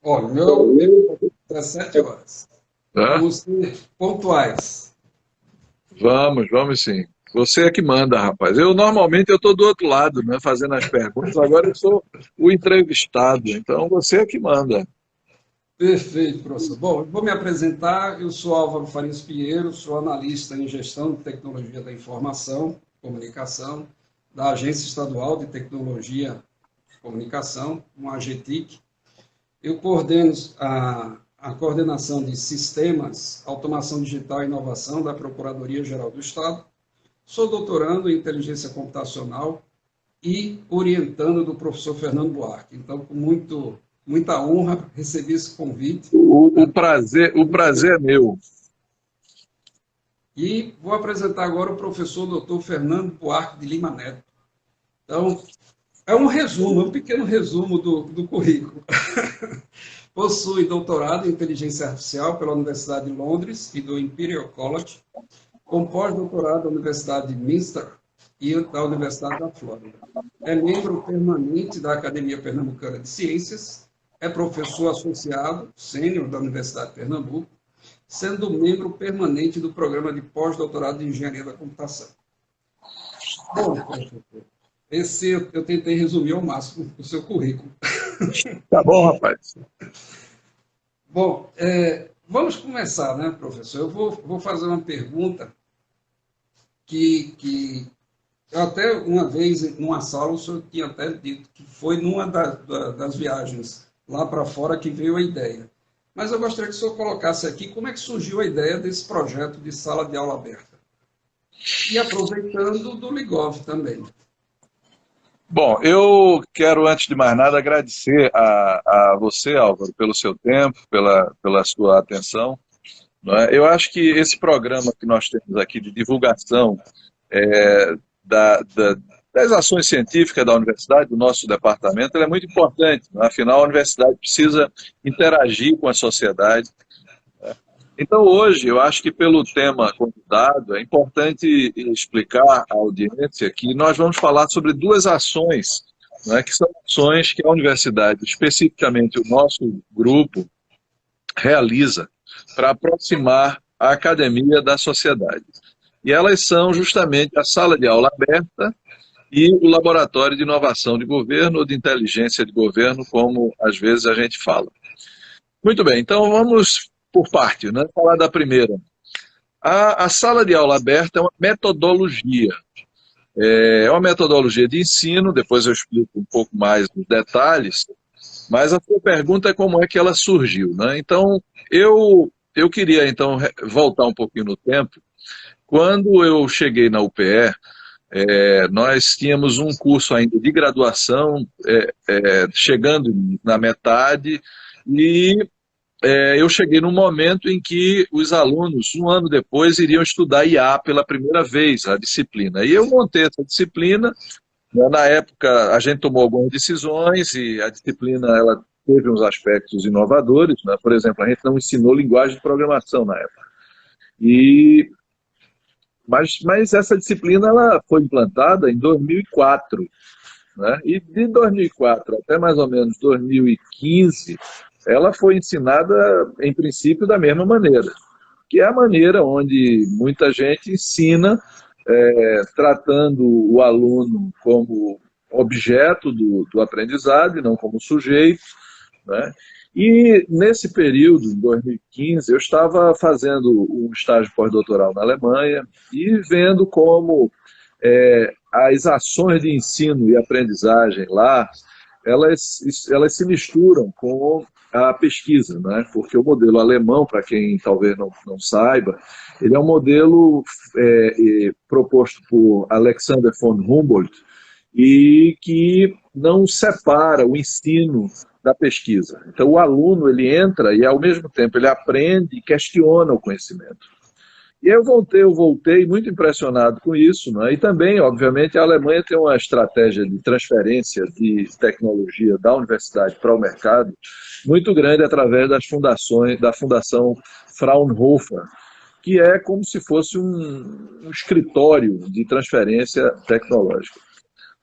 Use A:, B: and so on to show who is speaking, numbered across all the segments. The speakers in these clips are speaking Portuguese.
A: Olha, o meu 17 horas.
B: Tá?
A: Vamos ser pontuais.
B: Vamos sim. Você é que manda, rapaz. Eu normalmente eu estou do outro lado, né, fazendo as perguntas. Agora eu sou o entrevistado, então você é que manda.
A: Perfeito, professor. Bom, eu vou me apresentar. Eu sou Álvaro Farias Pinheiro, sou analista em gestão de tecnologia da informação, comunicação, da Agência Estadual de Tecnologia de Comunicação, uma AGTIC. Eu coordeno a coordenação de sistemas, automação digital e inovação da Procuradoria-Geral do Estado. Sou doutorando em inteligência computacional e orientando do professor Fernando Buarque. Então, com muita honra, recebi esse convite.
B: O prazer é meu.
A: E vou apresentar agora o professor doutor Fernando Buarque de Lima Neto. Então, é um resumo, é um pequeno resumo do currículo. Possui doutorado em inteligência artificial pela Universidade de Londres e do Imperial College, com pós-doutorado da Universidade de Minster e da Universidade da Flórida. É membro permanente da Academia Pernambucana de Ciências, é professor associado sênior da Universidade de Pernambuco, sendo membro permanente do programa de pós-doutorado em Engenharia da Computação. Bom, professor, esse eu tentei resumir ao máximo o seu currículo.
B: Tá bom, rapaz.
A: Bom, vamos começar, né, professor? Eu vou fazer uma pergunta que eu até uma vez, numa sala, o senhor tinha até dito que foi numa das viagens lá para fora que veio a ideia. Mas eu gostaria que o senhor colocasse aqui como é que surgiu a ideia desse projeto de sala de aula aberta. E aproveitando do Ligov também.
B: Bom, eu quero, antes de mais nada, agradecer a você, Álvaro, pelo seu tempo, pela sua atenção. Não é? Eu acho que esse programa que nós temos aqui de divulgação é, das ações científicas da universidade, do nosso departamento, ele é muito importante. Não é? Afinal, a universidade precisa interagir com a sociedade. Então, hoje, eu acho que pelo tema convidado, é importante explicar à audiência que nós vamos falar sobre duas ações, né, que são ações que a universidade, especificamente o nosso grupo, realiza para aproximar a academia da sociedade. E elas são justamente a sala de aula aberta e o laboratório de inovação de governo ou de inteligência de governo, como às vezes a gente fala. Muito bem, então vamos por parte, né? Falar da primeira. A sala de aula aberta é uma metodologia. É uma metodologia de ensino, depois eu explico um pouco mais os detalhes, mas a sua pergunta é como é que ela surgiu, né? Então, eu queria então voltar um pouquinho no tempo. Quando eu cheguei na UPE, nós tínhamos um curso ainda de graduação, chegando na metade, e eu cheguei num momento em que os alunos, um ano depois, iriam estudar IA pela primeira vez, a disciplina. E eu montei essa disciplina, né. Na época a gente tomou algumas decisões e a disciplina ela teve uns aspectos inovadores, né? Por exemplo, a gente não ensinou linguagem de programação na época. E, mas essa disciplina ela foi implantada em 2004, né? E de 2004 até mais ou menos 2015, ela foi ensinada, em princípio, da mesma maneira, que é a maneira onde muita gente ensina, tratando o aluno como objeto do aprendizado e não como sujeito, né? E nesse período, em 2015, eu estava fazendo um estágio pós-doutoral na Alemanha e vendo como as ações de ensino e aprendizagem lá, elas se misturam com a pesquisa, né? Porque o modelo alemão, para quem talvez não saiba, ele é um modelo proposto por Alexander von Humboldt e que não separa o ensino da pesquisa. Então, o aluno ele entra e, ao mesmo tempo, ele aprende e questiona o conhecimento. E aí eu voltei muito impressionado com isso, né? E também, obviamente, a Alemanha tem uma estratégia de transferência de tecnologia da universidade para o mercado muito grande através das fundações, da Fundação Fraunhofer, que é como se fosse um escritório de transferência tecnológica.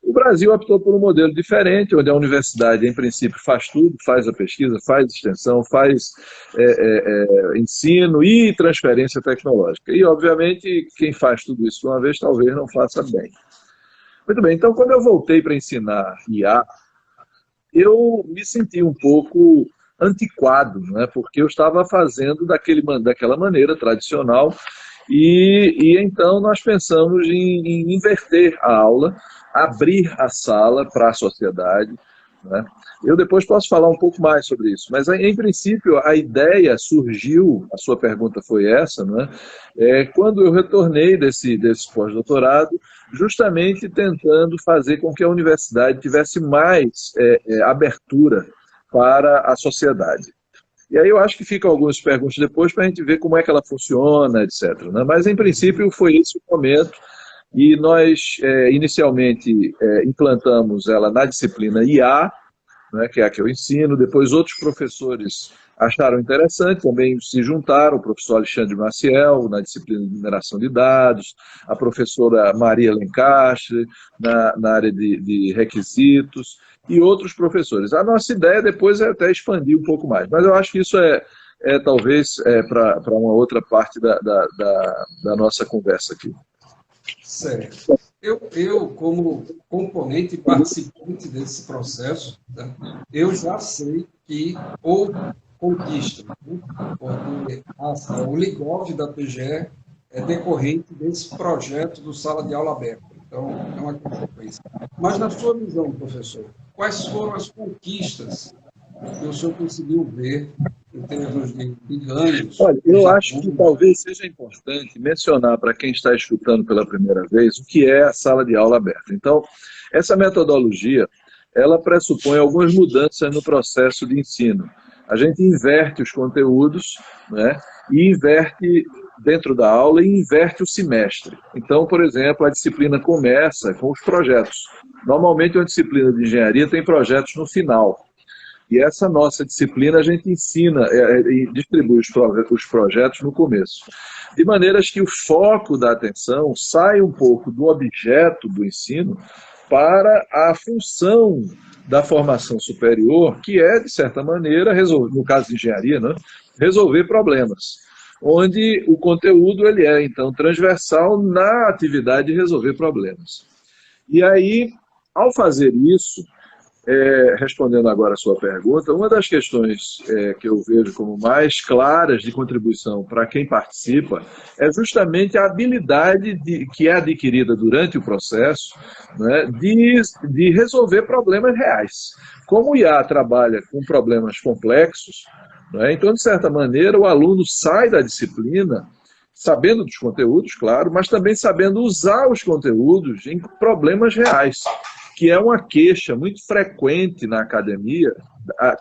B: O Brasil optou por um modelo diferente, onde a universidade, em princípio, faz tudo, faz a pesquisa, faz extensão, faz ensino e transferência tecnológica. E, obviamente, quem faz tudo isso de uma vez, talvez não faça bem. Muito bem, então, quando eu voltei para ensinar IA, eu me senti um pouco antiquado, né? Porque eu estava fazendo daquela maneira tradicional e então nós pensamos em inverter a aula, abrir a sala para a sociedade, né? Eu depois posso falar um pouco mais sobre isso, mas em princípio a ideia surgiu, a sua pergunta foi essa, né? Quando eu retornei desse pós-doutorado, justamente tentando fazer com que a universidade tivesse mais abertura para a sociedade. E aí eu acho que ficam algumas perguntas depois para a gente ver como é que ela funciona, etc., né? Mas, em princípio, foi esse o momento. E nós, inicialmente, implantamos ela na disciplina IA, né, que é a que eu ensino. Depois, outros professores acharam interessante, também se juntaram, o professor Alexandre Maciel, na disciplina de mineração de dados, a professora Maria Lencastre, na área de requisitos, e outros professores. A nossa ideia depois é até expandir um pouco mais, mas eu acho que isso talvez para uma outra parte da nossa conversa aqui.
A: Certo. Eu, como componente e participante desse processo, tá, eu já sei que houve conquista, né? Porque o LIGOV da PGE é decorrente desse projeto do Sala de Aula Aberta. Então, é uma consequência. Mas, na sua visão, professor, quais foram as conquistas que o senhor conseguiu ver em termos de ganhos?
B: Olha, eu acho que talvez seja importante mencionar para quem está escutando pela primeira vez o que é a sala de aula aberta. Então, essa metodologia, ela pressupõe algumas mudanças no processo de ensino. A gente inverte os conteúdos, né, e inverte dentro da aula e inverte o semestre. Então, por exemplo, a disciplina começa com os projetos. Normalmente, uma disciplina de engenharia tem projetos no final. E essa nossa disciplina a gente ensina e distribui os projetos no começo. De maneiras que o foco da atenção sai um pouco do objeto do ensino para a função da formação superior, que é, de certa maneira, no caso de engenharia, né, resolver problemas. Onde o conteúdo ele é, então, transversal na atividade de resolver problemas. E aí, ao fazer isso, respondendo agora a sua pergunta, uma das questões que eu vejo como mais claras de contribuição para quem participa é justamente a habilidade que é adquirida durante o processo, né, de resolver problemas reais. Como o IA trabalha com problemas complexos, né, então, de certa maneira, o aluno sai da disciplina sabendo dos conteúdos, claro, mas também sabendo usar os conteúdos em problemas reais, que é uma queixa muito frequente na academia,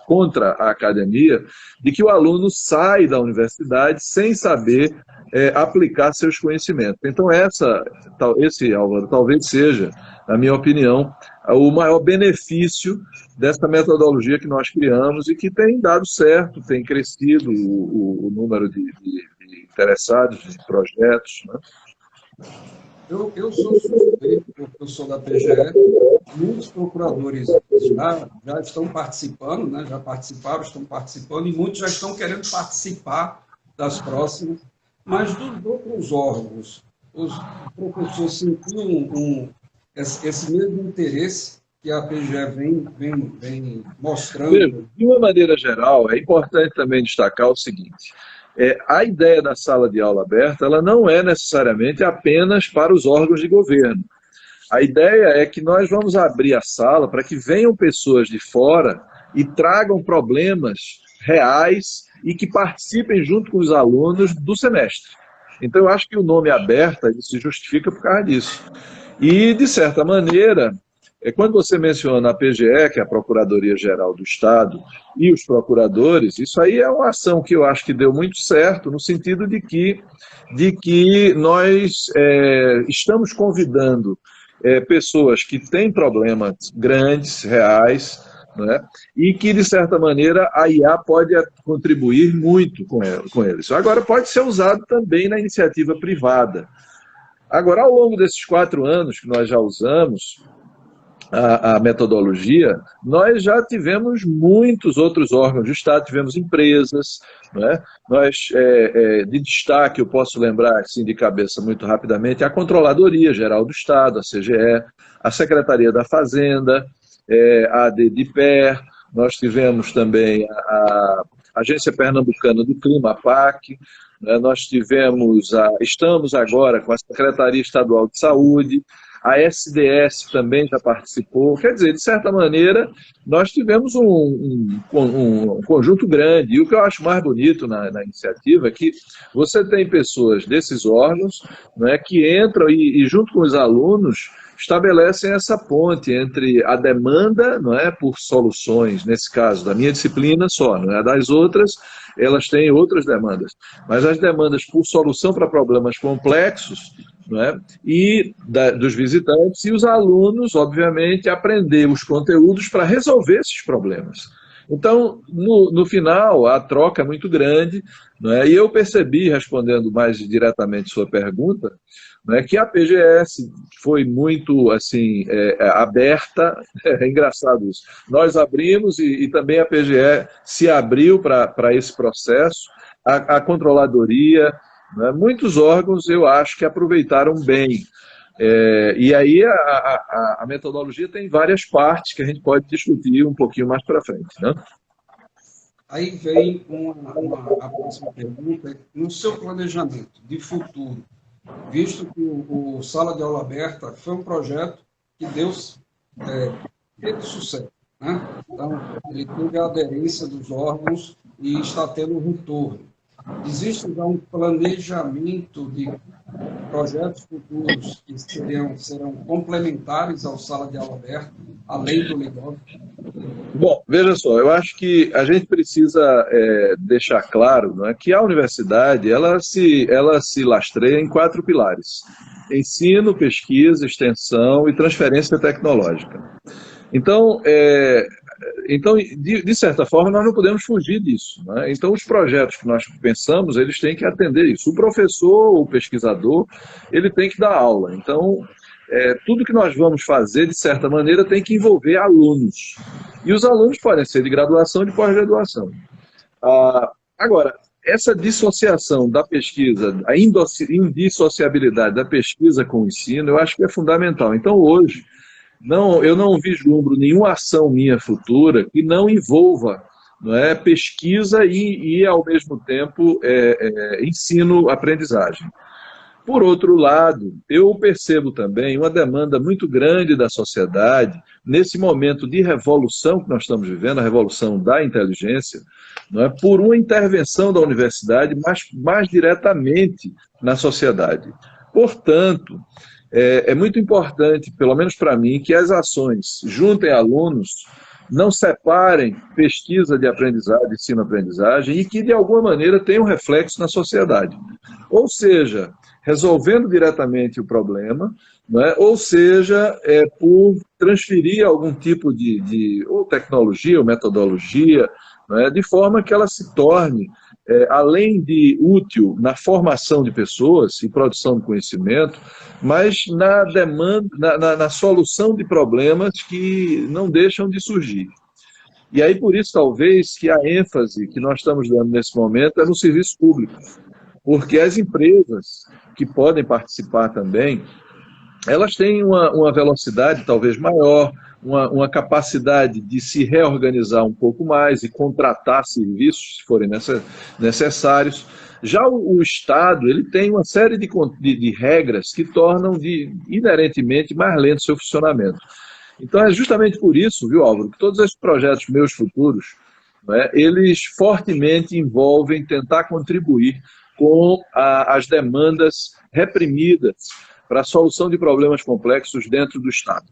B: contra a academia, de que o aluno sai da universidade sem saber aplicar seus conhecimentos. Então, esse, Álvaro, talvez seja, na minha opinião, o maior benefício dessa metodologia que nós criamos e que tem dado certo, tem crescido o número de interessados, de projetos, né?
A: Eu sou suspeito, eu sou da PGE, muitos procuradores já estão participando, né? Já participaram, estão participando, e muitos já estão querendo participar das próximas, mas dos outros órgãos, os professores sentiram esse mesmo interesse que a PGE vem mostrando.
B: De uma maneira geral, é importante também destacar o seguinte: a ideia da sala de aula aberta ela não é necessariamente apenas para os órgãos de governo. A ideia é que nós vamos abrir a sala para que venham pessoas de fora e tragam problemas reais e que participem junto com os alunos do semestre. Então, eu acho que o nome aberta ele se justifica por causa disso. E, de certa maneira, quando você menciona a PGE, que é a Procuradoria-Geral do Estado, e os procuradores, isso aí é uma ação que eu acho que deu muito certo, no sentido de que nós estamos convidando pessoas que têm problemas grandes, reais, né, e que, de certa maneira, a IA pode contribuir muito com eles. Agora, pode ser usado também na iniciativa privada. Agora, ao longo desses 4 anos que nós já usamos, a metodologia, nós já tivemos muitos outros órgãos do Estado, tivemos empresas, né? Nós, de destaque, eu posso lembrar assim, de cabeça muito rapidamente, a Controladoria Geral do Estado, a CGE, a Secretaria da Fazenda, a DDPER, nós tivemos também a Agência Pernambucana do Clima, a PAC, né? Nós estamos agora com a Secretaria Estadual de Saúde, a SDS também já participou. Quer dizer, de certa maneira, nós tivemos um conjunto grande. E o que eu acho mais bonito na iniciativa é que você tem pessoas desses órgãos, né, que entram e, junto com os alunos, estabelecem essa ponte entre a demanda, não é, por soluções, nesse caso, da minha disciplina só, não é das outras, elas têm outras demandas. Mas as demandas por solução para problemas complexos, não é? E dos visitantes e os alunos, obviamente, aprender os conteúdos para resolver esses problemas. Então, no final, a troca é muito grande, não é? E eu percebi, respondendo mais diretamente sua pergunta, não é, que a PGS foi muito assim, aberta, é engraçado isso. Nós abrimos e também a PGE se abriu para esse processo, a controladoria, né? Muitos órgãos, eu acho que aproveitaram bem. E aí a metodologia tem várias partes que a gente pode discutir um pouquinho mais para frente, né?
A: Aí vem a próxima pergunta. No seu planejamento de futuro, visto que o Sala de Aula Aberta foi um projeto que teve sucesso, né? Então, ele teve a aderência dos órgãos e está tendo um retorno. Existe já um planejamento de projetos futuros que serão complementares ao Sala de Aula Aberta, além do LIGOV?
B: Bom, veja só, eu acho que a gente precisa deixar claro, não é, que a universidade ela se lastreia em 4 pilares: ensino, pesquisa, extensão e transferência tecnológica. Então, de certa forma, nós não podemos fugir disso, né? Então, os projetos que nós pensamos, eles têm que atender isso. O professor ou o pesquisador, ele tem que dar aula. Então, tudo que nós vamos fazer, de certa maneira, tem que envolver alunos. E os alunos podem ser de graduação e de pós-graduação. Agora, essa dissociação da pesquisa, a indissociabilidade da pesquisa com o ensino, eu acho que é fundamental. Então, hoje, eu não vislumbro nenhuma ação minha futura que não envolva, não é, pesquisa e ao mesmo tempo, ensino-aprendizagem. Por outro lado, eu percebo também uma demanda muito grande da sociedade, nesse momento de revolução que nós estamos vivendo, a revolução da inteligência, não é, por uma intervenção da universidade mais diretamente na sociedade. Portanto, é muito importante, pelo menos para mim, que as ações juntem alunos, não separem pesquisa de aprendizagem, ensino-aprendizagem, e que, de alguma maneira, tenham reflexo na sociedade. Ou seja, resolvendo diretamente o problema, não é? Ou seja, por transferir algum tipo de ou tecnologia ou metodologia, não é? De forma que ela se torne, além de útil na formação de pessoas e produção de conhecimento, mas na demanda, na solução de problemas que não deixam de surgir. E aí, por isso, talvez, que a ênfase que nós estamos dando nesse momento é no serviço público, porque as empresas que podem participar também, elas têm uma velocidade talvez maior, uma capacidade de se reorganizar um pouco mais e contratar serviços, se forem necessários. Já o Estado, ele tem uma série de regras que tornam inerentemente mais lento o seu funcionamento. Então é justamente por isso, viu, Álvaro, que todos esses projetos meus futuros, né, eles fortemente envolvem tentar contribuir com as demandas reprimidas para a solução de problemas complexos dentro do Estado.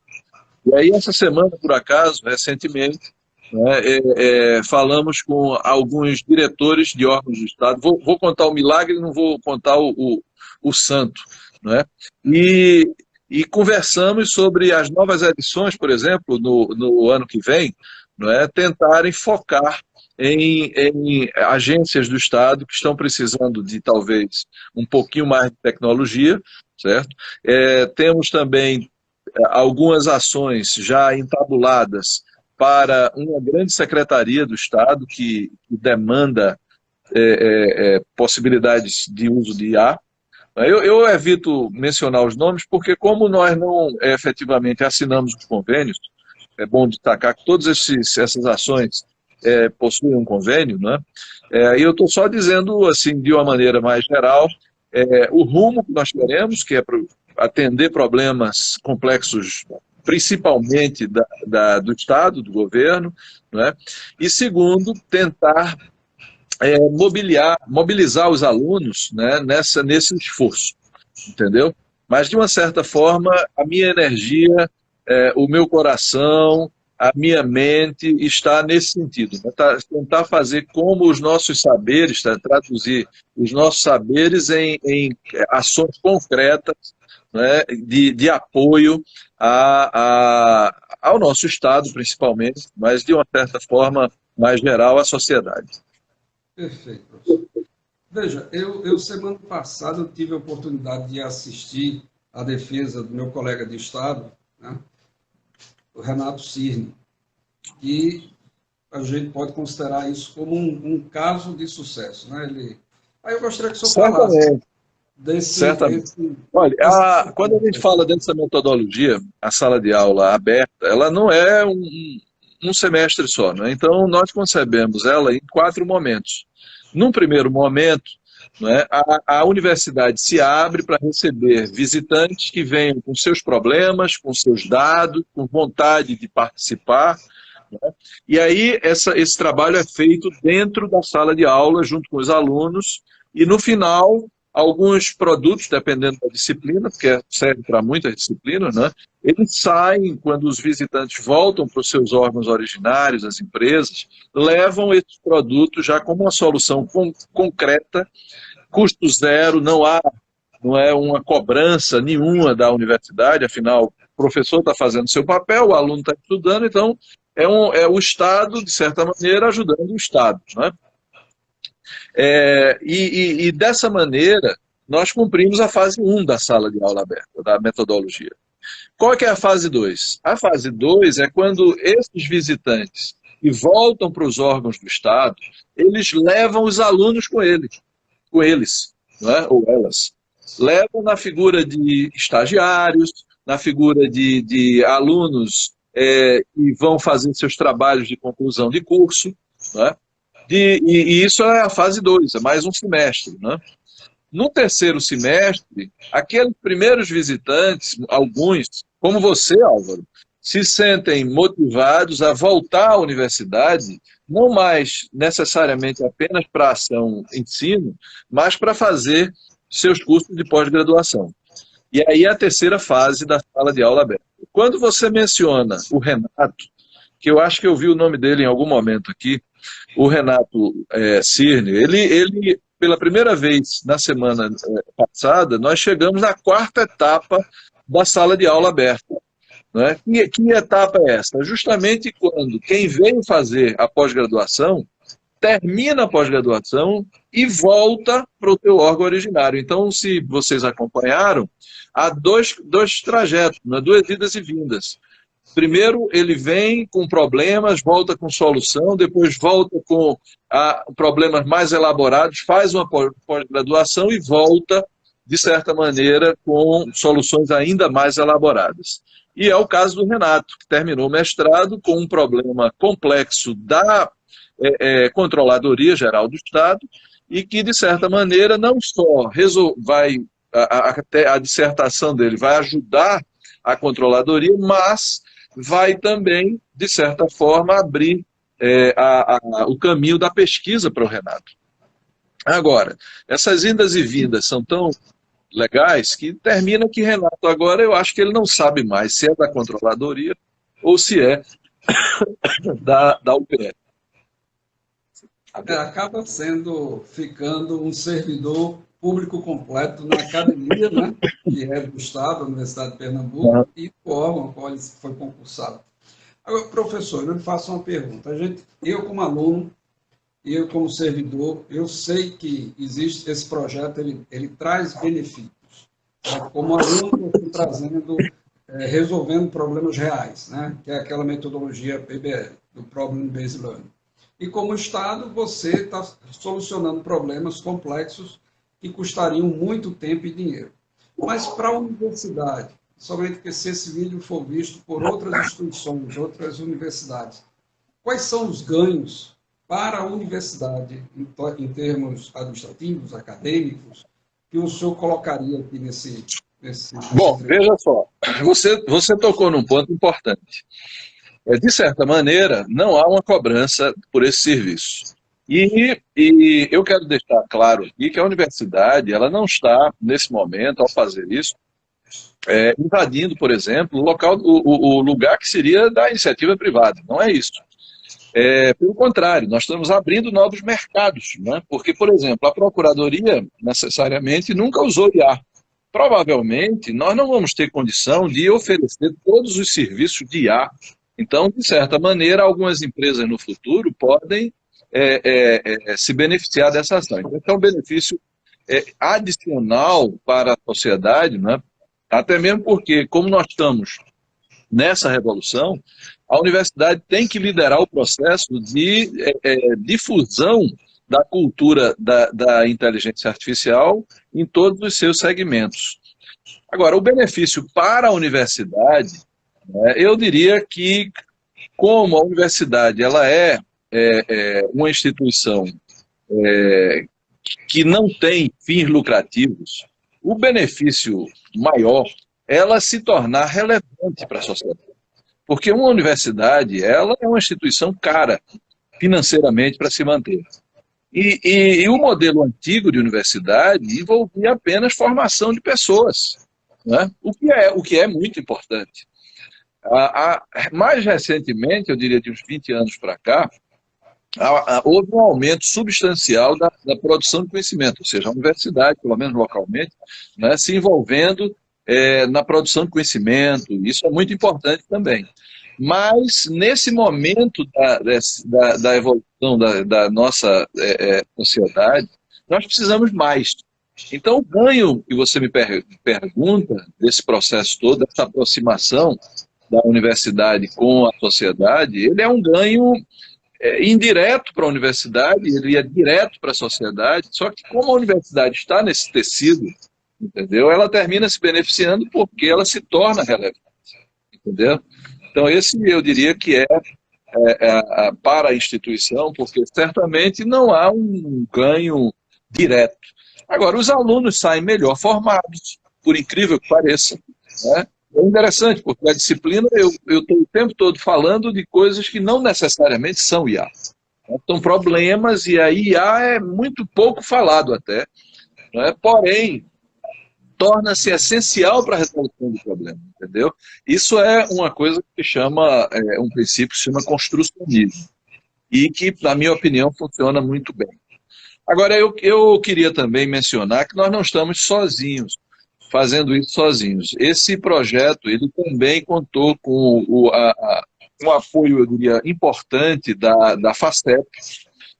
B: E aí, essa semana, por acaso, recentemente, né, falamos com alguns diretores de órgãos do Estado. Vou contar o milagre, não vou contar o santo. Né? E conversamos sobre as novas edições, por exemplo, no ano que vem, né, tentarem focar em agências do Estado que estão precisando de, talvez, um pouquinho mais de tecnologia, certo? Temos também algumas ações já entabuladas para uma grande secretaria do Estado que demanda possibilidades de uso de IA. Eu evito mencionar os nomes porque, como nós não efetivamente assinamos os convênios, é bom destacar que todas essas ações possuem um convênio, né? E eu estou só dizendo, assim, de uma maneira mais geral, o rumo que nós queremos, que é para atender problemas complexos, principalmente do Estado, do governo, né? E segundo, tentar mobilizar os alunos, né, nesse esforço, entendeu? Mas, de uma certa forma, a minha energia, o meu coração, a minha mente está nesse sentido, né? Tentar fazer como os nossos saberes, traduzir os nossos saberes em ações concretas, né, de apoio ao nosso Estado, principalmente, mas, de uma certa forma mais geral, à sociedade.
A: Perfeito, professor. Veja, eu semana passada eu tive a oportunidade de assistir a defesa do meu colega de Estado, né, o Renato Cirne, e a gente pode considerar isso como um caso de sucesso. Né? Aí eu gostaria que o senhor falasse desse...
B: Olha, quando a gente fala dessa metodologia, a sala de aula aberta, ela não é um semestre só, né? Então, nós concebemos ela em 4 momentos. Num primeiro momento, né, a universidade se abre para receber visitantes que venham com seus problemas, com seus dados, com vontade de participar, né? E aí esse trabalho é feito dentro da sala de aula, junto com os alunos, e no final, alguns produtos, dependendo da disciplina, porque serve para muitas disciplinas, né? Eles saem, quando os visitantes voltam para os seus órgãos originários, as empresas, levam esses produtos já como uma solução concreta, custo zero, não é uma cobrança nenhuma da universidade, afinal, o professor está fazendo seu papel, o aluno está estudando, então é o Estado, de certa maneira, ajudando o Estado, né? E dessa maneira, nós cumprimos a fase 1 da sala de aula aberta, da metodologia. Qual que é a fase 2? A fase 2 é quando esses visitantes que voltam para os órgãos do Estado, eles levam os alunos com eles, não é? Ou elas. Levam na figura de estagiários, na figura de alunos que vão fazer seus trabalhos de conclusão de curso, não é? E isso é a fase 2, é mais um semestre, né? No terceiro semestre, aqueles primeiros visitantes, alguns, como você, Álvaro, se sentem motivados a voltar à universidade, não mais necessariamente apenas para ação ensino, mas para fazer seus cursos de pós-graduação. E aí é a terceira fase da sala de aula aberta. Quando você menciona o Renato, que eu acho que eu vi o nome dele em algum momento aqui, o Renato Cirne, ele, pela primeira vez na semana passada, nós chegamos na 4ª etapa da sala de aula aberta. Né? Que etapa é essa? Justamente quando quem veio fazer a pós-graduação termina a pós-graduação e volta para o teu órgão originário. Então, se vocês acompanharam, há dois trajetos, né? 2 idas e vindas. Primeiro, ele vem com problemas, volta com solução, depois volta com problemas mais elaborados, faz uma pós-graduação e volta, de certa maneira, com soluções ainda mais elaboradas. E é o caso do Renato, que terminou o mestrado com um problema complexo da Controladoria Geral do Estado e que, de certa maneira, não só a dissertação dele vai ajudar a Controladoria, mas vai também, de certa forma, abrir o caminho da pesquisa para o Renato. Agora, essas indas e vindas são tão legais que termina que Renato agora eu acho que ele não sabe mais se é da Controladoria ou se é da UPE.
A: Acaba ficando um servidor público completo na academia, né, que é do Estado, da Universidade de Pernambuco, e do órgão ao qual ele foi concursado. Agora, professor, eu lhe faço uma pergunta. Eu como aluno, eu como servidor, eu sei que existe esse projeto, ele traz benefícios. Como aluno, eu estou trazendo resolvendo problemas reais, né? Que é aquela metodologia PBL, do Problem Based Learning. E como Estado, você está solucionando problemas complexos que custariam muito tempo e dinheiro. Mas para a universidade, somente que se esse vídeo for visto por outras instituições, outras universidades, quais são os ganhos para a universidade, em termos administrativos, acadêmicos, que o senhor colocaria aqui nesse
B: Bom, veja só, você tocou num ponto importante. De certa maneira, não há uma cobrança por esse serviço. E eu quero deixar claro aqui que a universidade ela não está, nesse momento, ao fazer isso, invadindo, por exemplo, o lugar que seria da iniciativa privada. Não é isso. Pelo contrário, nós estamos abrindo novos mercados, né? Porque, por exemplo, a Procuradoria necessariamente nunca usou IA. Provavelmente, nós não vamos ter condição de oferecer todos os serviços de IA. Então, de certa maneira, algumas empresas no futuro podem se beneficiar dessa ação. Então, é um benefício adicional para a sociedade, né? Até mesmo porque, como nós estamos nessa revolução, a universidade tem que liderar o processo de difusão da cultura da inteligência artificial em todos os seus segmentos. Agora, o benefício para a universidade, eu diria que, como a universidade ela é uma instituição que não tem fins lucrativos, o benefício maior é ela se tornar relevante para a sociedade. Porque uma universidade ela é uma instituição cara financeiramente para se manter. E o modelo antigo de universidade envolvia apenas formação de pessoas, né? O que é muito importante. Mais recentemente, eu diria de uns 20 anos para cá, houve um aumento substancial da produção de conhecimento, ou seja, a universidade, pelo menos localmente, né, se envolvendo na produção de conhecimento. Isso é muito importante também. Mas, nesse momento da evolução da nossa sociedade, nós precisamos mais. Então, o ganho que você me pergunta desse processo todo, dessa aproximação da universidade com a sociedade, ele é um ganho indireto para a universidade, ele é direto para a sociedade, só que como a universidade está nesse tecido, entendeu? Ela termina se beneficiando porque ela se torna relevante, entendeu? Então, esse eu diria que para a instituição, porque certamente não há um ganho direto. Agora, os alunos saem melhor formados, por incrível que pareça, né? É interessante, porque a disciplina, eu estou o tempo todo falando de coisas que não necessariamente são IA. São problemas, e a IA é muito pouco falado até, né? Porém, torna-se essencial para a resolução do problema, entendeu? Isso é uma coisa que chama, um princípio que se chama construcionismo, e que, na minha opinião, funciona muito bem. Agora, eu queria também mencionar que nós não estamos sozinhos, fazendo isso sozinhos. Esse projeto, ele também contou com um apoio, eu diria, importante da FACEP,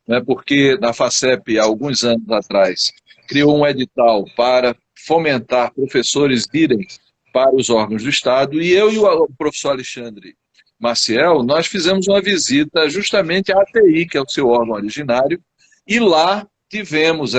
B: né, porque a FACEP, há alguns anos atrás, criou um edital para fomentar professores irem para os órgãos do Estado, e eu e o professor Alexandre Maciel, nós fizemos uma visita justamente à ATI, que é o seu órgão originário, e lá tivemos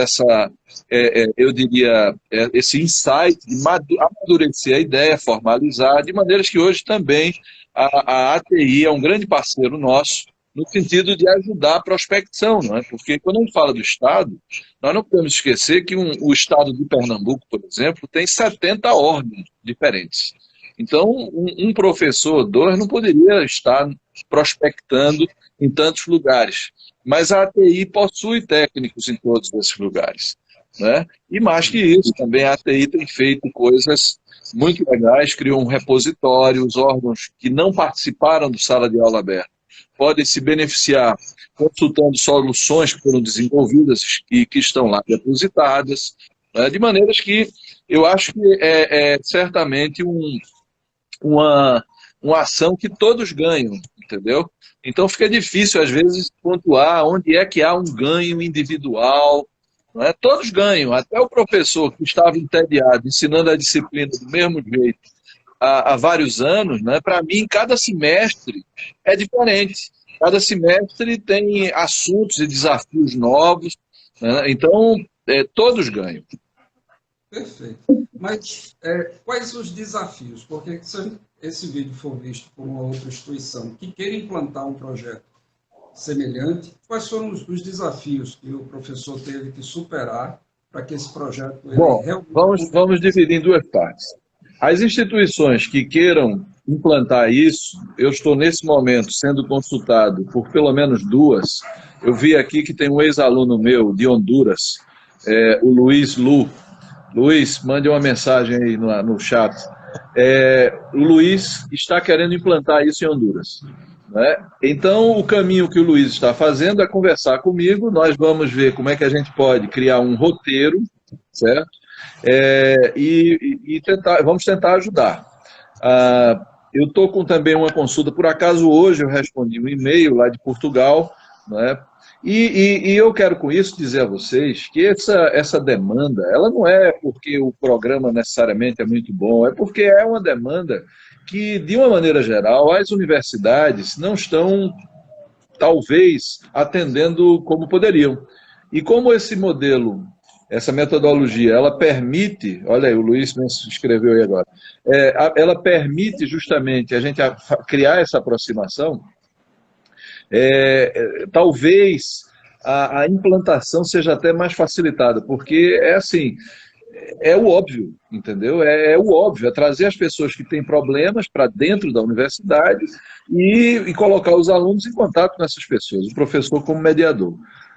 B: eu diria, esse insight de amadurecer a ideia, formalizar, de maneiras que hoje também a ATI é um grande parceiro nosso, no sentido de ajudar a prospecção, não é? Porque quando a gente fala do Estado, nós não podemos esquecer que o Estado de Pernambuco, por exemplo, tem 70 órgãos diferentes. Então, um professor ou dois não poderia estar prospectando em tantos lugares. Mas a ATI possui técnicos em todos esses lugares, né? E mais que isso, também a ATI tem feito coisas muito legais, criou um repositório, os órgãos que não participaram do Sala de Aula Aberta podem se beneficiar consultando soluções que foram desenvolvidas e que estão lá depositadas, né? De maneiras que eu acho que é certamente uma ação que todos ganham, entendeu? Então fica difícil, às vezes, pontuar onde é que há um ganho individual. Não é? Todos ganham, até o professor que estava entediado, ensinando a disciplina do mesmo jeito há vários anos, né, para mim, cada semestre é diferente. Cada semestre tem assuntos e desafios novos, né? Então, todos ganham.
A: Perfeito. Mas quais os desafios? Porque se esse vídeo for visto por uma outra instituição que queira implantar um projeto semelhante, quais foram os desafios que o professor teve que superar para que esse projeto
B: Bom,
A: realmente...
B: vamos dividir em duas partes. As instituições que queiram implantar isso, eu estou nesse momento sendo consultado por pelo menos duas. Eu vi aqui que tem um ex-aluno meu de Honduras, o Luiz Lu. Luiz, mande uma mensagem aí no chat. O Luiz está querendo implantar isso em Honduras, né? Então, o caminho que o Luiz está fazendo é conversar comigo, nós vamos ver como é que a gente pode criar um roteiro, certo? Vamos tentar ajudar. Eu estou com também uma consulta, por acaso hoje eu respondi um e-mail lá de Portugal, né? E eu quero com isso dizer a vocês que essa demanda, ela não é porque o programa necessariamente é muito bom, é porque é uma demanda que, de uma maneira geral, as universidades não estão, talvez, atendendo como poderiam. E como esse modelo, essa metodologia, ela permite, olha aí, o Luiz me escreveu aí agora, ela permite justamente a gente criar essa aproximação, talvez a implantação seja até mais facilitada, porque é assim, é o óbvio, entendeu? É o óbvio, é trazer as pessoas que têm problemas para dentro da universidade e colocar os alunos em contato com essas pessoas, o professor como mediador.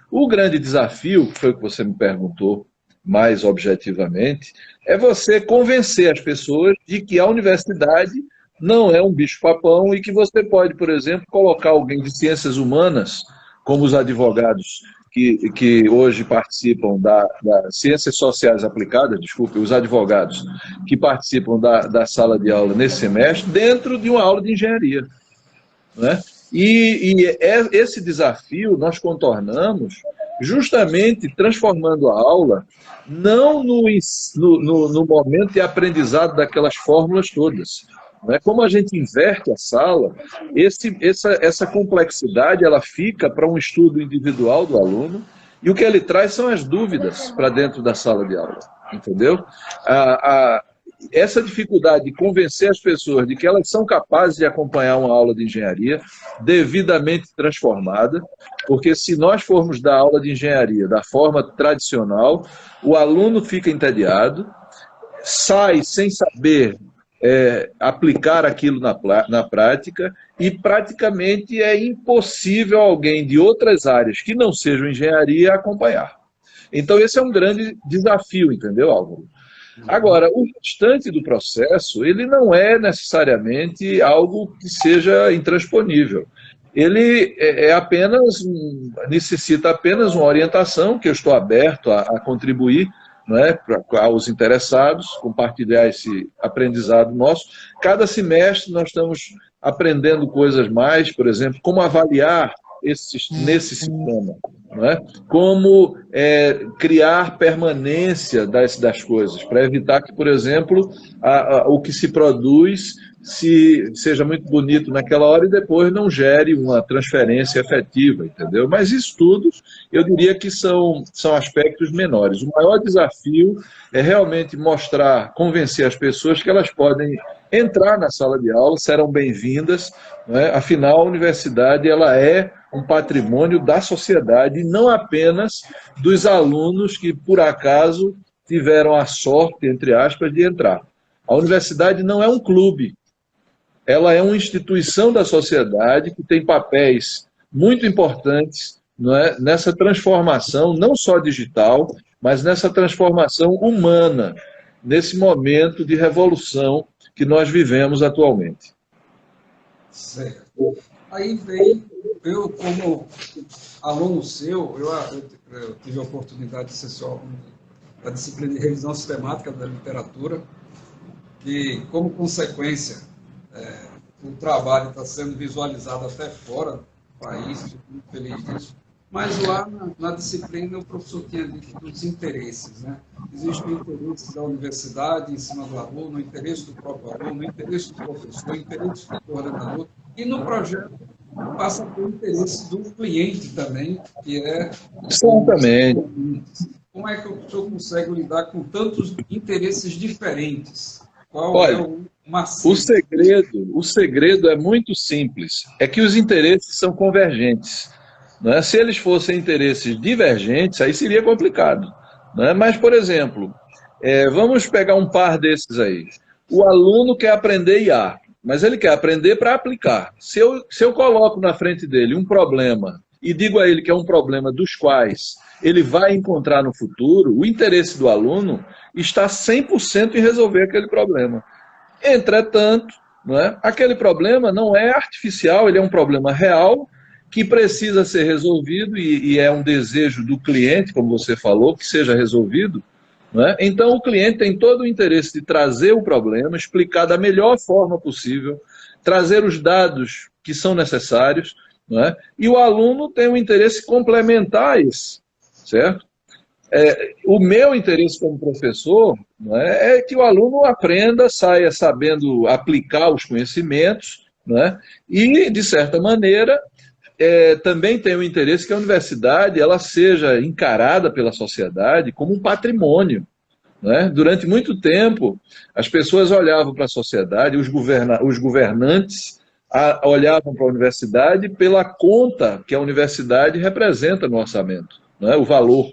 B: O grande desafio, que foi o que você me perguntou mais objetivamente, é você convencer as pessoas de que a universidade não é um bicho-papão e que você pode, por exemplo, colocar alguém de ciências humanas, como os advogados que hoje participam das ciências sociais aplicadas, desculpe, os advogados que participam da sala de aula nesse semestre, dentro de uma aula de engenharia, né? Esse desafio nós contornamos justamente transformando a aula não no momento de aprendizado daquelas fórmulas todas. Né? Como a gente inverte a sala, essa complexidade ela fica para um estudo individual do aluno e o que ele traz são as dúvidas para dentro da sala de aula, entendeu? Essa dificuldade de convencer as pessoas de que elas são capazes de acompanhar uma aula de engenharia devidamente transformada, porque se nós formos dar aula de engenharia da forma tradicional, o aluno fica entediado, sai sem saber aplicar aquilo na prática e praticamente é impossível alguém de outras áreas que não sejam engenharia acompanhar. Então esse é um grande desafio, entendeu, Álvaro? Agora, o restante do processo, ele não é necessariamente algo que seja intransponível. Ele necessita apenas uma orientação, que eu estou aberto a contribuir, né, aos interessados, compartilhar esse aprendizado nosso. Cada semestre nós estamos aprendendo coisas mais, por exemplo, como avaliar nesse sistema, né? Como criar permanência das coisas, para evitar que, por exemplo, o que se produz seja muito bonito naquela hora e depois não gere uma transferência efetiva, entendeu? Mas isso tudo, eu diria que são aspectos menores. O maior desafio é realmente mostrar, convencer as pessoas que elas podem entrar na sala de aula, serão bem-vindas, né? Afinal, a universidade ela é um patrimônio da sociedade, e não apenas dos alunos que, por acaso, tiveram a sorte, entre aspas, de entrar. A universidade não é um clube, ela é uma instituição da sociedade que tem papéis muito importantes, não é, nessa transformação, não só digital, mas nessa transformação humana, nesse momento de revolução que nós vivemos atualmente.
A: Certo. Aí vem, eu como aluno seu, eu tive a oportunidade de ser seu aluno da disciplina de revisão sistemática da literatura, que como consequência o trabalho está sendo visualizado até fora do país, fico muito feliz disso. Mas lá na disciplina o professor tinha dito dos interesses, né? Existe o interesse da universidade em cima do aluno, o interesse do próprio aluno, o interesse do professor, o interesse do coordenador, e no projeto passa a ter o interesse do cliente também, que é
B: Certamente.
A: como é que o professor consegue lidar com tantos interesses diferentes? Qual é
B: Olha,
A: o macete?
B: o segredo é muito simples. É que os interesses são convergentes. Não é? Se eles fossem interesses divergentes, aí seria complicado. Não é? Mas, por exemplo, vamos pegar um par desses aí. O aluno quer aprender IA, mas ele quer aprender para aplicar. Se eu coloco na frente dele um problema e digo a ele que é um problema dos quais ele vai encontrar no futuro, o interesse do aluno está 100% em resolver aquele problema. Entretanto, não é? Aquele problema não é artificial, ele é um problema real que precisa ser resolvido e é um desejo do cliente, como você falou, que seja resolvido. Não é? Então, o cliente tem todo o interesse de trazer o problema, explicar da melhor forma possível, trazer os dados que são necessários, não é? E o aluno tem um interesse complementar a esse, certo? O meu interesse como professor, não é que o aluno aprenda, saia sabendo aplicar os conhecimentos, não é? E, de certa maneira, também tem o interesse que a universidade ela seja encarada pela sociedade como um patrimônio. Não é? Durante muito tempo, as pessoas olhavam para a sociedade, os governantes olhavam para a universidade pela conta que a universidade representa no orçamento, não é? O valor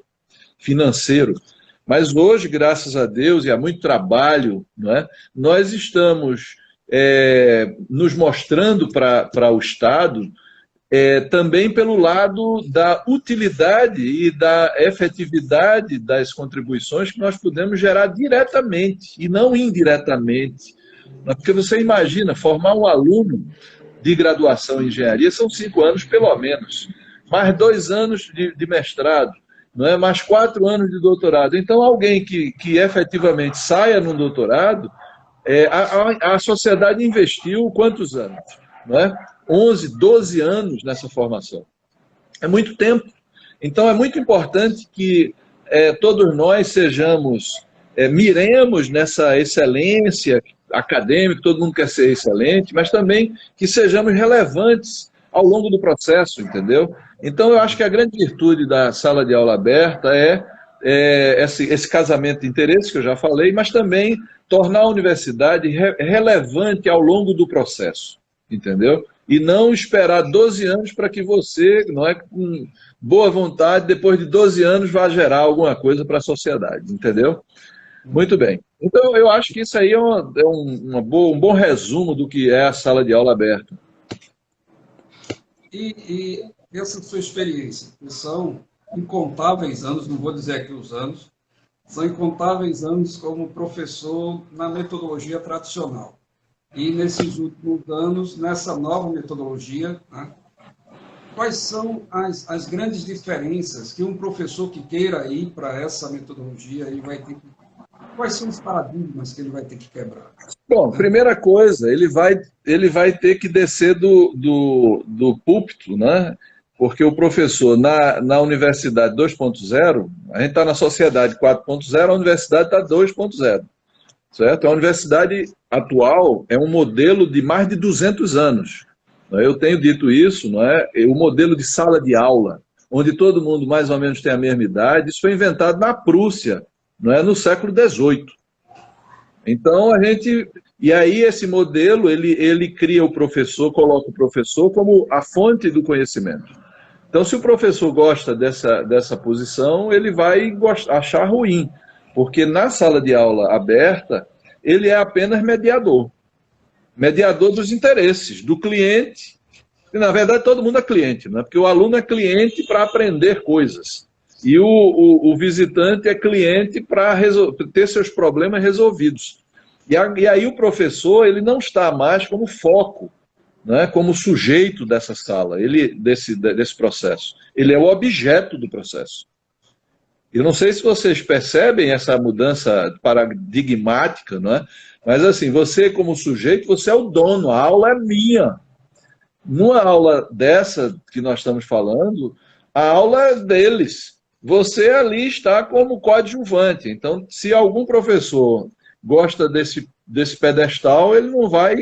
B: financeiro. Mas hoje, graças a Deus e a muito trabalho, não é? Nós estamos nos mostrando para o Estado também pelo lado da utilidade e da efetividade das contribuições que nós podemos gerar diretamente e não indiretamente. Porque você imagina, formar um aluno de graduação em engenharia são 5 anos pelo menos, mais 2 anos de mestrado, não é? Mais 4 anos de doutorado. Então, alguém que efetivamente saia num doutorado, a sociedade investiu quantos anos? Não é? 11, 12 anos nessa formação. É muito tempo. Então, é muito importante que todos nós miremos nessa excelência acadêmica, todo mundo quer ser excelente, mas também que sejamos relevantes ao longo do processo, entendeu? Então, eu acho que a grande virtude da sala de aula aberta é esse casamento de interesses que eu já falei, mas também tornar a universidade relevante ao longo do processo, entendeu? E não esperar 12 anos para que você, não é, com boa vontade, depois de 12 anos, vá gerar alguma coisa para a sociedade, entendeu? Muito bem. Então, eu acho que isso aí é um bom resumo do que é a sala de aula aberta.
A: E essa sua experiência, que são incontáveis anos, não vou dizer aqui os anos, são incontáveis anos como professor na metodologia tradicional. E nesses últimos anos, nessa nova metodologia, né, quais são as grandes diferenças que um professor que queira ir para essa metodologia ele vai ter que... Quais são os paradigmas que ele vai ter que quebrar?
B: Bom, primeira coisa, ele vai ter que descer do púlpito, né? Porque o professor na universidade 2.0, a gente está na sociedade 4.0, a universidade está 2.0. Certo? A universidade atual é um modelo de mais de 200 anos. Eu tenho dito isso, não é? O modelo de sala de aula, onde todo mundo mais ou menos tem a mesma idade, isso foi inventado na Prússia, não é? No século XVIII. Então, e aí esse modelo, ele cria o professor, coloca o professor como a fonte do conhecimento. Então, se o professor gosta dessa posição, ele vai achar ruim. Porque na sala de aula aberta, ele é apenas mediador. Mediador dos interesses do cliente. E, na verdade, todo mundo é cliente, né? Porque o aluno é cliente para aprender coisas. E o visitante é cliente para ter seus problemas resolvidos. E aí o professor ele não está mais como foco, né? Como sujeito dessa sala, desse processo. Ele é o objeto do processo. Eu não sei se vocês percebem essa mudança paradigmática, não é? Mas assim, você como sujeito, você é o dono, a aula é minha. Numa aula dessa que nós estamos falando, A aula é deles. Você ali está como coadjuvante. Então, se algum professor gosta desse pedestal, ele não vai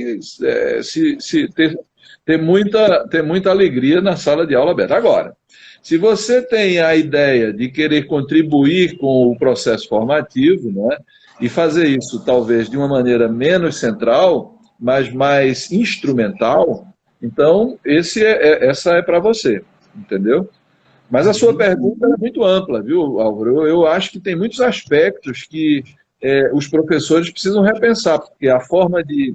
B: ter muita alegria na sala de aula aberta. Agora, se você tem a ideia de querer contribuir com o processo formativo, né, e fazer isso talvez de uma maneira menos central, mas mais instrumental, então essa é para você, entendeu? Mas a sua pergunta é muito ampla, viu, Álvaro? Eu acho que tem muitos aspectos que os professores precisam repensar, porque a forma de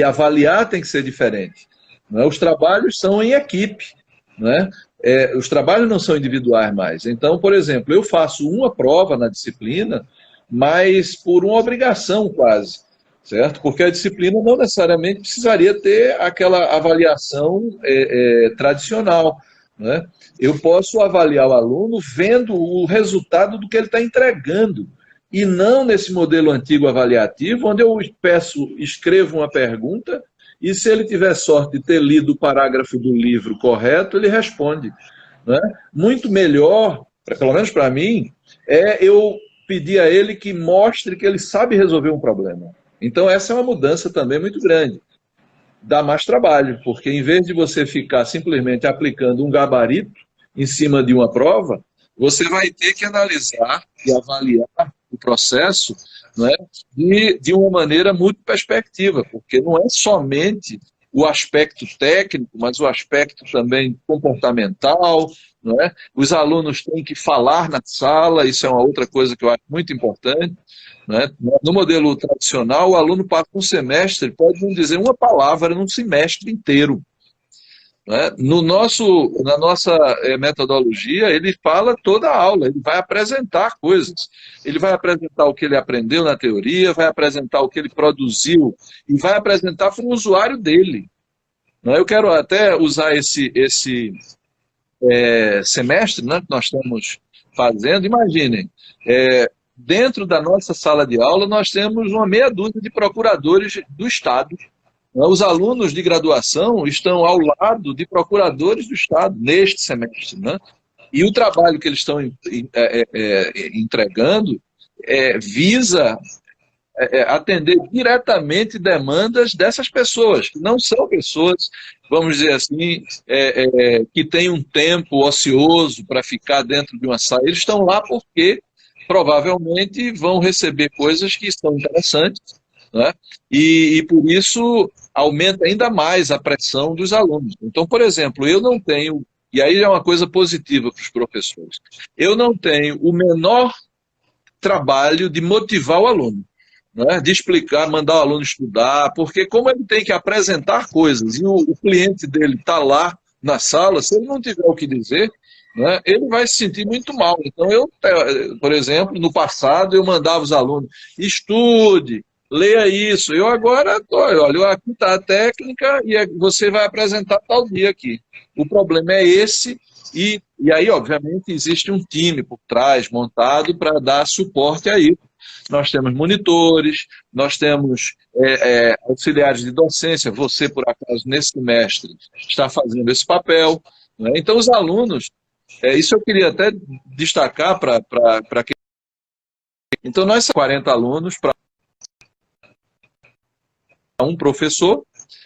B: avaliar tem que ser diferente. Não é? Os trabalhos são em equipe, não é? Os trabalhos não são individuais mais. Então, por exemplo, eu faço uma prova na disciplina, mas por uma obrigação quase, certo? Porque a disciplina não necessariamente precisaria ter aquela avaliação tradicional, né? Eu posso avaliar o aluno vendo o resultado do que ele está entregando, e não nesse modelo antigo avaliativo, onde eu escrevo uma pergunta, e se ele tiver sorte de ter lido o parágrafo do livro correto, ele responde, né? Muito melhor, pelo menos para mim, é eu pedir a ele que mostre que ele sabe resolver um problema. Então essa é uma mudança também muito grande. Dá mais trabalho, porque em vez de você ficar simplesmente aplicando um gabarito em cima de uma prova, você vai ter que analisar e avaliar o processo, né, de uma maneira multiperspectiva, porque não é somente o aspecto técnico, mas o aspecto também comportamental, não é? Os alunos têm que falar na sala, isso é uma outra coisa que eu acho muito importante. Né? No modelo tradicional, o aluno passa um semestre, pode não dizer uma palavra num semestre inteiro. Né? Na nossa metodologia, ele fala toda a aula, ele vai apresentar coisas. Ele vai apresentar o que ele aprendeu na teoria, vai apresentar o que ele produziu e vai apresentar para o usuário dele. Né? Eu quero até usar esse semestre, né, que nós estamos fazendo. Imaginem, dentro da nossa sala de aula, nós temos uma meia dúzia de procuradores do Estado. Os alunos de graduação estão ao lado de procuradores do Estado neste semestre, né? E o trabalho que eles estão entregando visa atender diretamente demandas dessas pessoas, que não são pessoas, vamos dizer assim, que têm um tempo ocioso para ficar dentro de uma sala. Eles estão lá porque provavelmente vão receber coisas que são interessantes, né? E por isso aumenta ainda mais a pressão dos alunos. Então, por exemplo, eu não tenho, e aí é uma coisa positiva para os professores, eu não tenho o menor trabalho de motivar o aluno, né? De explicar, mandar o aluno estudar, porque como ele tem que apresentar coisas e o cliente dele está lá na sala, se ele não tiver o que dizer, né, ele vai se sentir muito mal. Então, por exemplo, no passado, eu mandava os alunos, estude, leia isso. Eu agora, olha, aqui está a técnica e você vai apresentar tal dia aqui. O problema é esse, e aí, obviamente, existe um time por trás montado para dar suporte a isso. Nós temos monitores, nós temos auxiliares de docência. Você, por acaso, nesse semestre, está fazendo esse papel, né? Então, os alunos, isso eu queria até destacar para quem... Então, nós somos 40 alunos para um professor,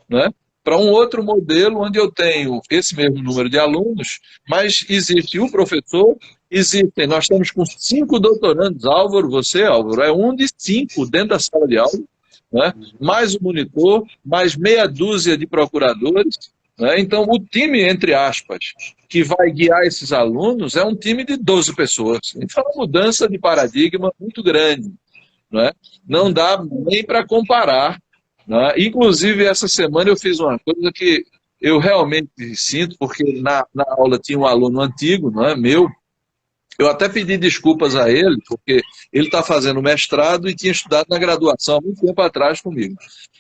B: né? Para um outro modelo onde eu tenho esse mesmo número de alunos, mas existe o professor, nós estamos com 5 doutorandos, Álvaro, é um de 5 dentro da sala de aula, né? Mais o monitor, mais meia dúzia de procuradores, né? Então o time, entre aspas, que vai guiar esses alunos é um time de 12 pessoas. Então é uma mudança de paradigma muito grande, né? Não dá nem para comparar. Inclusive, essa semana eu fiz uma coisa que eu realmente sinto, porque na aula tinha um aluno antigo, não é meu. Eu até pedi desculpas a ele, porque ele está fazendo mestrado e tinha estudado na graduação há muito tempo atrás comigo.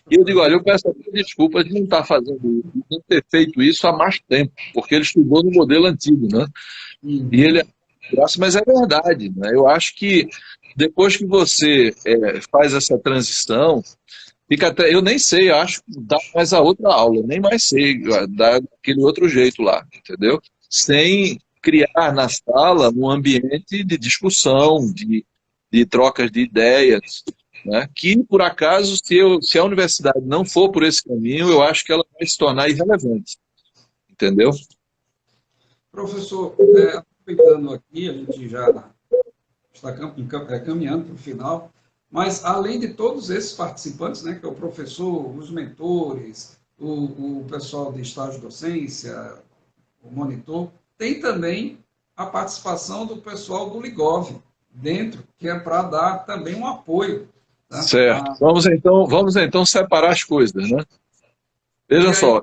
B: E eu digo, olha, eu peço desculpas de não estar fazendo isso, de não ter feito isso há mais tempo, porque ele estudou no modelo antigo, né? E ele mas é verdade, né? Eu acho que depois que você faz essa transição, fica até, eu nem sei, acho que dá mais a outra aula, nem mais sei, dá aquele outro jeito lá, entendeu? Sem criar na sala um ambiente de discussão, de trocas de ideias, né? Que, por acaso, se a universidade não for por esse caminho, eu acho que ela vai se tornar irrelevante. Entendeu?
A: Professor, aproveitando aqui, a gente já está caminhando para o final, mas além de todos esses participantes, né, que é o professor, os mentores, o pessoal de estágio de docência, o monitor, tem também a participação do pessoal do Ligov dentro, que é para dar também um apoio. Tá?
B: Certo. Vamos então separar as coisas, né? Veja só,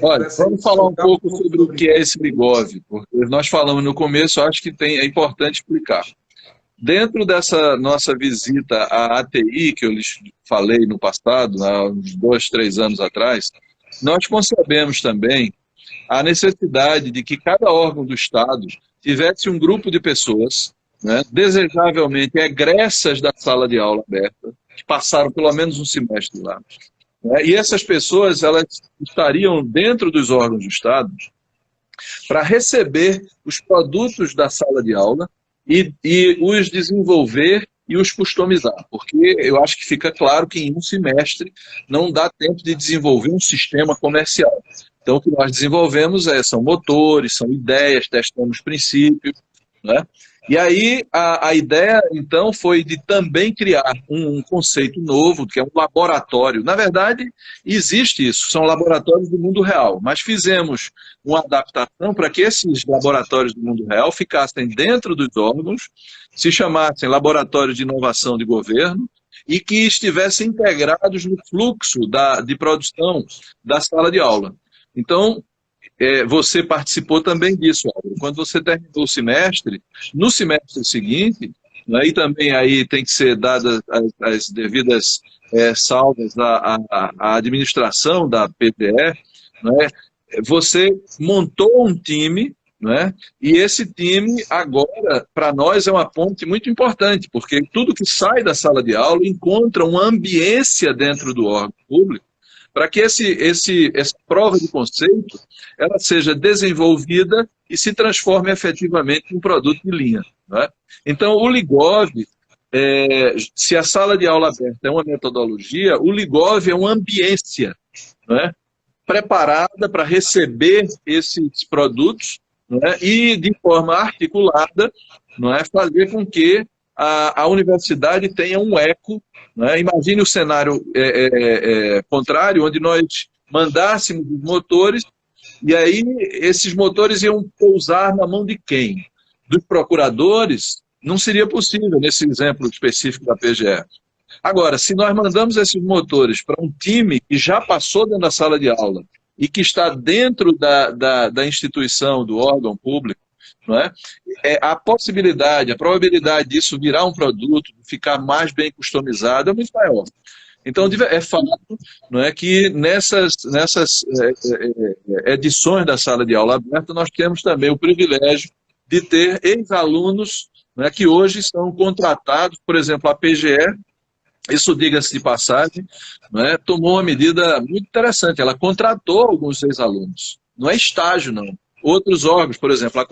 B: Olha, vamos falar um pouco sobre o que é esse Ligov, porque nós falamos no começo, acho que é importante explicar. Dentro dessa nossa visita à ATI, que eu lhes falei no passado, há uns 2, 3 anos atrás, nós concebemos também a necessidade de que cada órgão do Estado tivesse um grupo de pessoas, né, desejavelmente egressas da sala de aula aberta, que passaram pelo menos um semestre lá. E essas pessoas, elas estariam dentro dos órgãos do Estado para receber os produtos da sala de aula e os desenvolver e os customizar, porque eu acho que fica claro que em um semestre não dá tempo de desenvolver um sistema comercial. Então, o que nós desenvolvemos são motores, são ideias, testamos princípios, né? E aí a ideia, então, foi de também criar um conceito novo, que é um laboratório. Na verdade, existe isso, são laboratórios do mundo real, mas fizemos uma adaptação para que esses laboratórios do mundo real ficassem dentro dos órgãos, se chamassem laboratórios de inovação de governo e que estivessem integrados no fluxo de produção da sala de aula. Então, você participou também disso, Álvaro. Quando você terminou o semestre, no semestre seguinte, né, e também aí tem que ser dadas as devidas salvas à administração da PPE, né, você montou um time, né, e esse time agora, para nós, é uma ponte muito importante, porque tudo que sai da sala de aula encontra uma ambiência dentro do órgão público, para que essa prova de conceito ela seja desenvolvida e se transforme efetivamente em um produto de linha. Né? Então, o Ligov, se a sala de aula aberta é uma metodologia, o Ligov é uma ambiência, né, preparada para receber esses produtos, né, e, de forma articulada, né, fazer com que a universidade tenha um eco. Né? Imagine o cenário contrário, onde nós mandássemos os motores, e aí esses motores iam pousar na mão de quem? Dos procuradores? Não seria possível, nesse exemplo específico da PGE. Agora, se nós mandamos esses motores para um time que já passou dentro da sala de aula e que está dentro da instituição, do órgão público, não é? A possibilidade, a probabilidade disso virar um produto, ficar mais bem customizado, é muito maior. Então, é fato, não é, que nessas edições da sala de aula aberta, nós temos também o privilégio de ter ex-alunos, né, que hoje são contratados, por exemplo, a PGE, isso, diga-se de passagem, né, tomou uma medida muito interessante, ela contratou alguns ex-alunos, não é estágio, não. Outros órgãos, por exemplo, a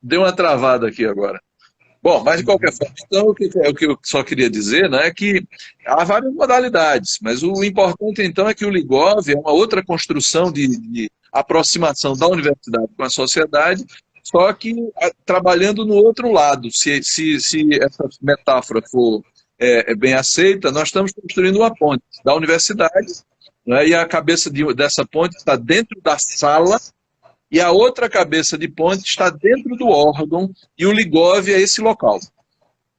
B: Deu uma travada aqui agora. Bom, mas de qualquer forma, então, o que eu só queria dizer, né, é que há várias modalidades, mas o importante, então, é que o Ligov é uma outra construção de aproximação da universidade com a sociedade, só que trabalhando no outro lado. Se essa metáfora for bem aceita, nós estamos construindo uma ponte da universidade, né, e a cabeça dessa ponte está dentro da sala, e a outra cabeça de ponte está dentro do órgão, e o Ligov é esse local.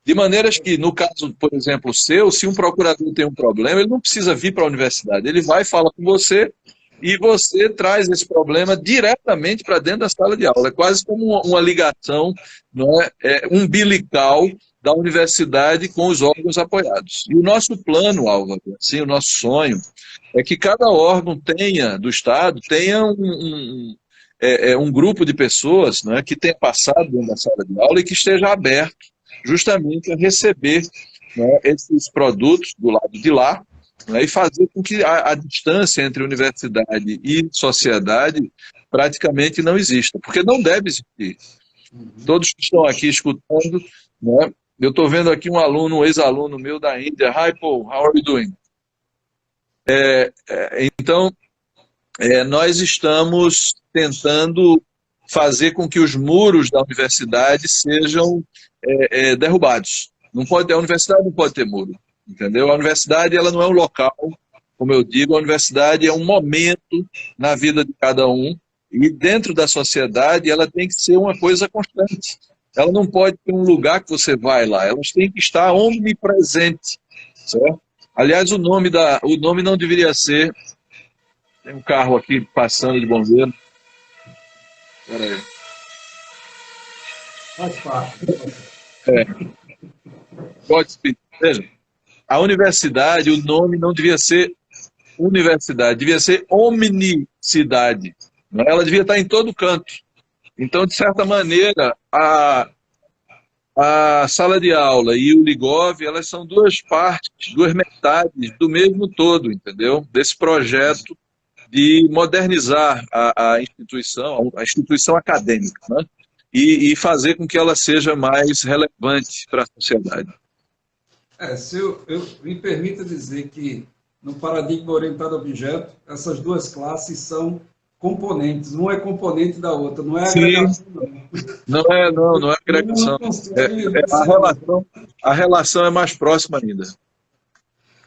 B: De maneiras que, no caso, por exemplo, seu, se um procurador tem um problema, ele não precisa vir para a universidade, ele vai e fala com você, e você traz esse problema diretamente para dentro da sala de aula. É quase como uma ligação, não é, umbilical da universidade com os órgãos apoiados. E o nosso plano, Álvaro, assim, o nosso sonho, é que cada órgão tenha, do Estado, tenha um grupo de pessoas, né, que tenha passado dentro da sala de aula e que esteja aberto justamente a receber, né, esses produtos do lado de lá, né, e fazer com que a distância entre universidade e sociedade praticamente não exista, porque não deve existir. Todos que estão aqui escutando, né, eu estou vendo aqui um ex-aluno meu da Índia. Hi, Paul, how are you doing? Então, nós estamos tentando fazer com que os muros da universidade sejam derrubados. A universidade não pode ter muro, entendeu? A universidade, ela não é um local, como eu digo, a universidade é um momento na vida de cada um, e dentro da sociedade ela tem que ser uma coisa constante. Ela não pode ter um lugar que você vai lá, elas têm que estar omnipresente, certo? Aliás, o nome não deveria ser... Tem um carro aqui passando de bombeiro. Espera aí.
A: Faz parte.
B: Godspeed. Veja, a universidade, o nome não devia ser universidade, devia ser omnicidade. Ela devia estar em todo canto. Então, de certa maneira, a sala de aula e o Ligov, elas são duas partes, duas metades do mesmo todo, entendeu? Desse projeto de modernizar a instituição acadêmica, né? E fazer com que ela seja mais relevante para a sociedade.
A: Se eu me permita dizer que, no paradigma orientado a objeto, essas duas classes são componentes, não é componente da outra, não é agregação.
B: Não é agregação. A relação é mais próxima ainda.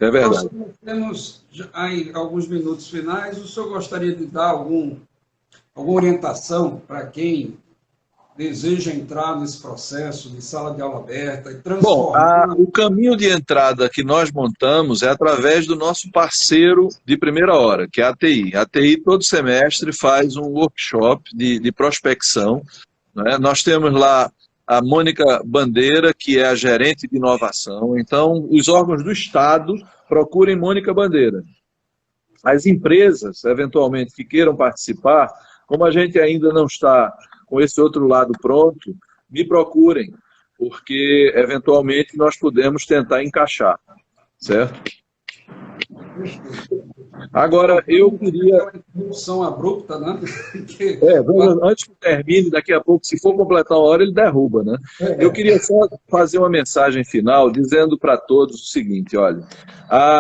B: É verdade.
A: Nós temos aí alguns minutos finais. O senhor gostaria de dar alguma orientação para quem deseja entrar nesse processo de sala de aula aberta e transformar?
B: Bom, o caminho de entrada que nós montamos é através do nosso parceiro de primeira hora, que é a ATI. A ATI, todo semestre, faz um workshop de prospecção, né? Nós temos lá a Mônica Bandeira, que é a gerente de inovação. Então, os órgãos do Estado procurem Mônica Bandeira. As empresas, eventualmente, que queiram participar, como a gente ainda não está com esse outro lado pronto, me procurem, porque, eventualmente, nós podemos tentar encaixar, certo? Agora, eu queria...
A: Uma introdução abrupta, né?
B: Antes que termine, daqui a pouco, se for completar uma hora, ele derruba, né? Eu queria só fazer uma mensagem final, dizendo para todos o seguinte, olha,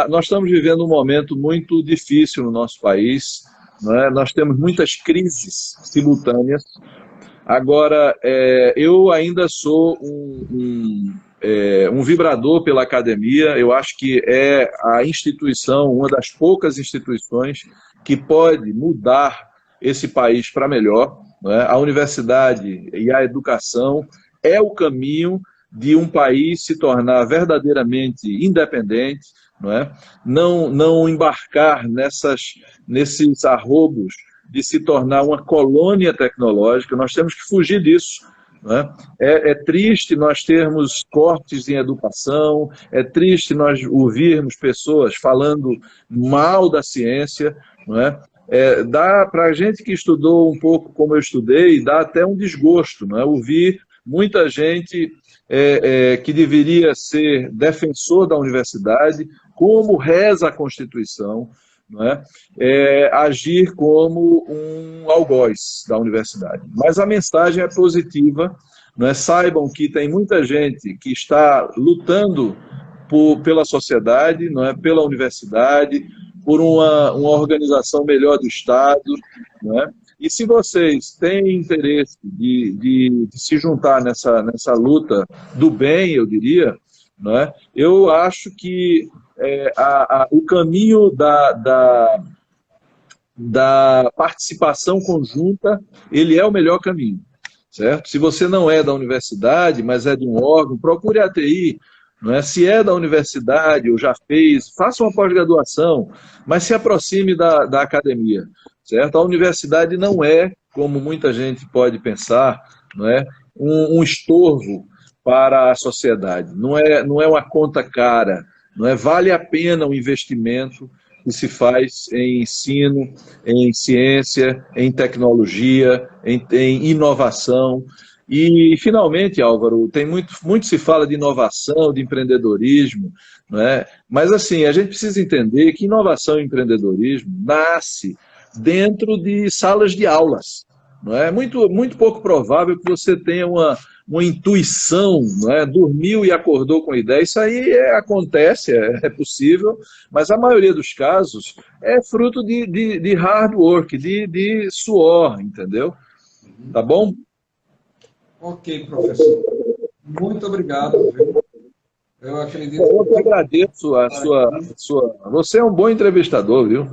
B: nós estamos vivendo um momento muito difícil no nosso país, né? Nós temos muitas crises simultâneas. Agora, eu ainda sou um vibrador pela academia. Eu acho que é a instituição, uma das poucas instituições que pode mudar esse país para melhor, né? A universidade e a educação é o caminho de um país se tornar verdadeiramente independente, não embarcar nesses arrobos de se tornar uma colônia tecnológica. Nós temos que fugir disso. É triste nós termos cortes em educação, é triste nós ouvirmos pessoas falando mal da ciência. Dá para a gente que estudou um pouco como eu estudei, dá até um desgosto, ouvir muita gente que deveria ser defensor da universidade, como reza a Constituição, agir como um algoz da universidade. Mas a mensagem é positiva, saibam que tem muita gente que está lutando pela sociedade, pela universidade, por uma organização melhor do Estado. E se vocês têm interesse de se juntar nessa luta do bem, eu diria, eu acho que o caminho da participação conjunta, ele é o melhor caminho, certo? Se você não é da universidade, mas é de um órgão, procure a ATI, não é? Se é da universidade ou já fez, faça uma pós-graduação, mas se aproxime da academia, certo? A universidade não é, como muita gente pode pensar, não é, um estorvo para a sociedade. Não é uma conta cara, não é? Vale a pena o investimento que se faz em ensino, em ciência, em tecnologia, em inovação. E, finalmente, Álvaro, tem muito se fala de inovação, de empreendedorismo, não é? Mas, assim, a gente precisa entender que inovação e empreendedorismo nasce dentro de salas de aulas, não é? Muito pouco provável que você tenha uma intuição, não é? Dormiu e acordou com ideia. Isso aí acontece, é possível, mas a maioria dos casos é fruto de hard work, de suor, entendeu? Tá bom?
A: Ok, professor. Muito obrigado, viu? Eu acredito
B: Eu que
A: que...
B: agradeço a sua. Você é um bom entrevistador, viu?